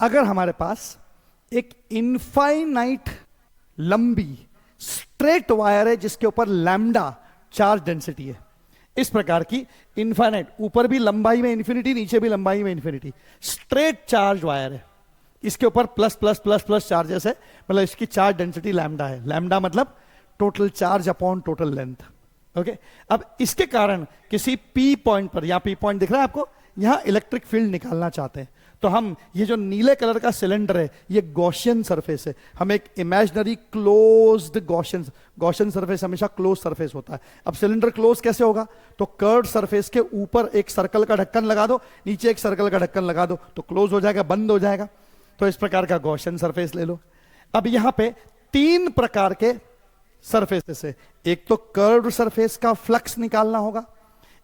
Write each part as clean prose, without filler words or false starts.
अगर हमारे पास एक इनफाइनाइट लंबी स्ट्रेट वायर है जिसके ऊपर लैम्डा चार्ज डेंसिटी है, इस प्रकार की इनफाइनाइट, ऊपर भी लंबाई में इंफिनिटी, नीचे भी लंबाई में इंफिनिटी, स्ट्रेट चार्ज वायर है, इसके ऊपर plus plus plus plus charges है, मतलब इसकी चार्ज डेंसिटी लैम्डा है। लैम्डा मतलब total charge upon total length. Okay, अब इसके कारण किसी पी पॉइंट पर, यहां पी पॉइंट दिख रहा है आपको, यहां इलेक्ट्रिक फील्ड निकालना चाहते हैं, तो हम ये जो नीले कलर का सिलेंडर है ये गॉसियन सरफेस है, हम एक इमेजिनरी क्लोज्ड गॉसियन सरफेस हमेशा क्लोज सरफेस होता है। अब सिलेंडर क्लोज कैसे होगा, तो कर्व्ड सरफेस के ऊपर एक सर्कल का ढक्कन लगा दो, नीचे एक सर्कल का ढक्कन लगा दो, तो क्लोज हो जाएगा, बंद हो जाएगा। तो इस प्रकार का गॉसियन सरफेस ले लो। अब यहां पे तीन प्रकार के सरफेसेस है, एक तो कर्व्ड सरफेस का फ्लक्स निकालना होगा,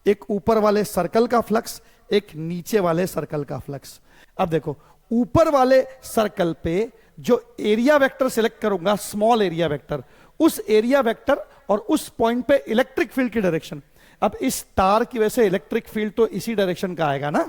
एक ऊपर वाले सर्कल का फ्लक्स, एक नीचे वाले सर्कल का फ्लक्स। अब देखो, ऊपर वाले सर्कल पे जो एरिया वेक्टर सिलेक्ट करूंगा, स्मॉल एरिया वेक्टर, उस एरिया वेक्टर और उस पॉइंट पे इलेक्ट्रिक फील्ड की डायरेक्शन, अब इस तार की वजह से इलेक्ट्रिक फील्ड तो इसी डायरेक्शन का आएगा ना,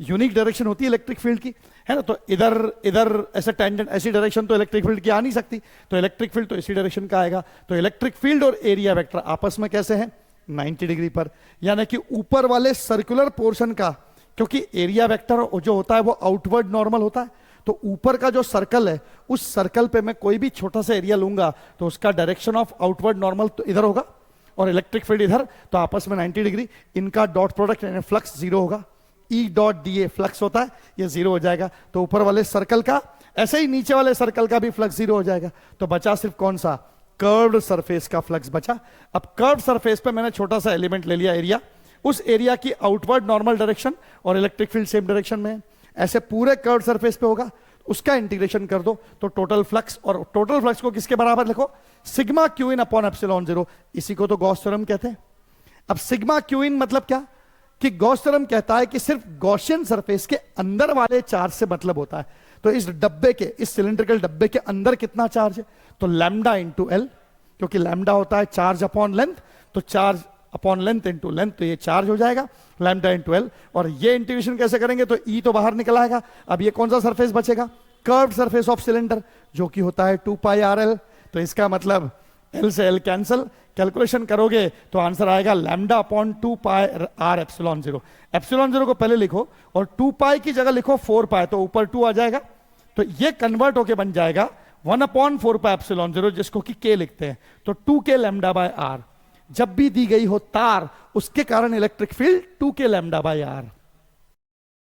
यूनिक डायरेक्शन होती है इलेक्ट्रिक फील्ड की, है ना, तो इधर इधर ऐसे टेंजेंट, ऐसी डायरेक्शन तो इलेक्ट्रिक फील्ड की आ नहीं सकती, तो इलेक्ट्रिक फील्ड तो इसी डायरेक्शन का आएगा। तो इलेक्ट्रिक फील्ड और एरिया वेक्टर आपस में कैसे हैं, 90 डिग्री पर, यानी कि ऊपर वाले सर्कुलर पोर्शन का, क्योंकि एरिया वेक्टर जो होता है वो आउटवर्ड नॉर्मल होता है, तो ऊपर का जो सर्कल है उस सर्कल पे मैं कोई भी छोटा सा एरिया लूंगा तो उसका डायरेक्शन ऑफ आउटवर्ड नॉर्मल तो इधर होगा और इलेक्ट्रिक फील्ड इधर, तो आपस में 90 डिग्री, इनका डॉट प्रोडक्ट यानी फ्लक्स जीरो होगा, E dot D A flux होता है, ये जीरो हो जाएगा। तो ऊपर वाले सर्कल का, ऐसे ही नीचे वाले सर्कल का भी फ्लक्स जीरो हो जाएगा। तो बचा सिर्फ कौन सा, कर्व्ड सरफेस का फ्लक्स बचा। अब कर्व्ड सरफेस पे मैंने छोटा सा एलिमेंट ले लिया एरिया, उस एरिया की आउटवर्ड नॉर्मल डायरेक्शन और इलेक्ट्रिक फील्ड सेम डायरेक्शन में है, ऐसे पूरे कर्व्ड सरफेस पे होगा, उसका इंटीग्रेशन कर दो तो टोटल फ्लक्स, और टोटल फ्लक्स को किसके बराबर लिखो, sigma Q in upon epsilon zero, इसी को तो गॉस थ्योरम कहते हैं। अब सिग्मा क्यू इन मतलब क्या, कि गॉस थ्योरम कहता है कि सिर्फ गॉसियन सरफेस के अंदर वाले चार्ज से मतलब होता है, तो इस डब्बे के, इस सिलिंड्रिकल डब्बे के अंदर कितना चार्ज है, तो लैम्डा इंटू एल, क्योंकि लैम्डा होता है चार्ज अपॉन लेंथ, तो charge upon length into length, तो ये चार्ज हो जाएगा लैम्डा इंटू एल। और ये इंटीग्रेशन कैसे करेंगे, तो ई तो बाहर निकल आएगा। अब ये कौन सा सरफेस बचेगा, कर्व्ड सरफेस ऑफ सिलेंडर, जो कि होता है 2 पाई आर एल, तो इसका मतलब एल से एल कैंसल, कैलकुलेशन करोगे तो आंसर आएगा lambda upon 2 pi R epsilon zero. Epsilon zero को पहले लिखो और 2 पाई की जगह लिखो 4 पाई, तो ऊपर 2 आ जाएगा, तो ये कन्वर्ट होके बन जाएगा 1 अपॉन 4 पाई एप्सिलॉन जीरो, जिसको कि के लिखते हैं, तो 2 के लैम्डा बाय आर। जब भी दी गई हो तार, उसके कारण इलेक्ट्रिक फील्ड 2 के लैम्डा बाय आर।